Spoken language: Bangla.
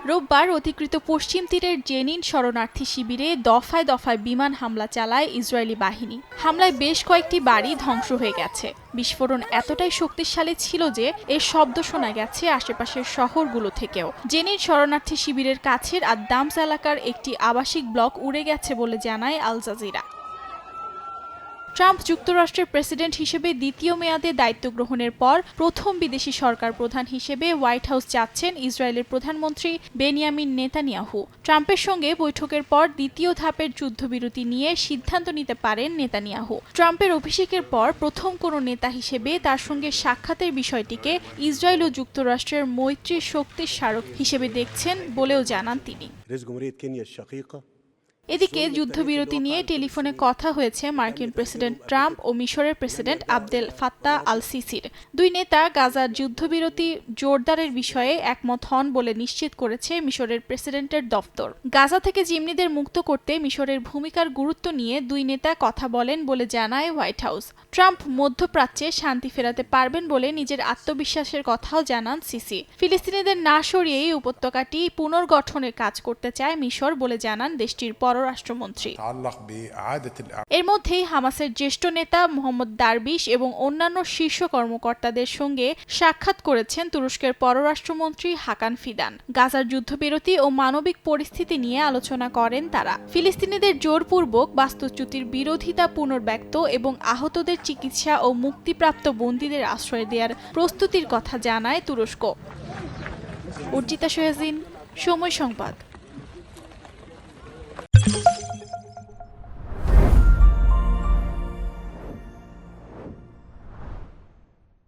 রোববার অধিকৃত পশ্চিম তীরের জেনিন শরণার্থী শিবিরে দফায় দফায় বিমান হামলা চালায় ইসরায়েলি বাহিনী। হামলায় বেশ কয়েকটি বাড়ি ধ্বংস হয়ে গেছে। বিস্ফোরণ এতটাই শক্তিশালী ছিল যে এর শব্দ শোনা গেছে আশেপাশের শহরগুলো থেকেও। জেনিন শরণার্থী শিবিরের কাছের আদ-দামস এলাকার একটি আবাসিক ব্লক উড়ে গেছে বলে জানায় আল জাজিরা। ট্রাম্প যুক্তরাষ্ট্রের প্রেসিডেন্ট হিসেবে দ্বিতীয় মেয়াদে দায়িত্ব গ্রহণের পর প্রথম বিদেশি সরকার প্রধান হিসেবে হোয়াইট হাউস যাচ্ছেন ইসরায়েলের প্রধানমন্ত্রী বেনিয়ামিন নেতানিয়াহু। ট্রাম্পের সঙ্গে বৈঠকের পর দ্বিতীয় ধাপের যুদ্ধবিরতি নিয়ে সিদ্ধান্ত নিতে পারেন নেতানিয়াহু। ট্রাম্পের অভিষেকের পর প্রথম কোনো নেতা হিসেবে তার সঙ্গে সাক্ষাতের বিষয়টিকে ইসরায়েল ও যুক্তরাষ্ট্রের মৈত্রীর শক্তির স্মারক হিসেবে দেখছেন বলেও জানান তিনি। এদিকে যুদ্ধবিরতি নিয়ে টেলিফোনে কথা হয়েছে মার্কিন প্রেসিডেন্ট ট্রাম্প ও মিশরের প্রেসিডেন্ট আবদেল ফাত্তাহ আল সিসির। দুই নেতা গাজার যুদ্ধবিরতি জোরদারের বিষয়ে একমত হন বলে নিশ্চিত করেছে মিশরের প্রেসিডেন্টের দফতর। গাজা থেকে জিম্মিদের মুক্ত করতে মিশরের ভূমিকার গুরুত্ব নিয়ে দুই নেতা কথা বলেন বলে জানায় হোয়াইট হাউস। ট্রাম্প মধ্যপ্রাচ্যে শান্তি ফেরাতে পারবেন বলে নিজের আত্মবিশ্বাসের কথাও জানান সিসি। ফিলিস্তিনিদের না সরিয়েই উপত্যকাটি পুনর্গঠনের কাজ করতে চায় মিশর বলে জানান দেশটির পররাষ্ট্রমন্ত্রী। এর মধ্যেই হামাসের জ্যেষ্ঠ নেতা মোহাম্মদ দারবিশ এবং অন্যান্য শীর্ষ কর্মকর্তাদের সঙ্গে সাক্ষাৎ করেছেন তুরস্কের পররাষ্ট্রমন্ত্রী হাকান ফিদান। গাজার যুদ্ধবিরতি ও মানবিক পরিস্থিতি নিয়ে আলোচনা করেন তারা। ফিলিস্তিনিদের জোরপূর্বক বাস্তুচ্যুতির বিরোধিতা পুনর্ব্যক্ত এবং আহতদের চিকিৎসা ও মুক্তিপ্রাপ্ত বন্দীদের আশ্রয় দেওয়ার প্রস্তুতির কথা জানায় তুরস্ক। অর্জিতা সোহেজিন, সময় সংবাদ।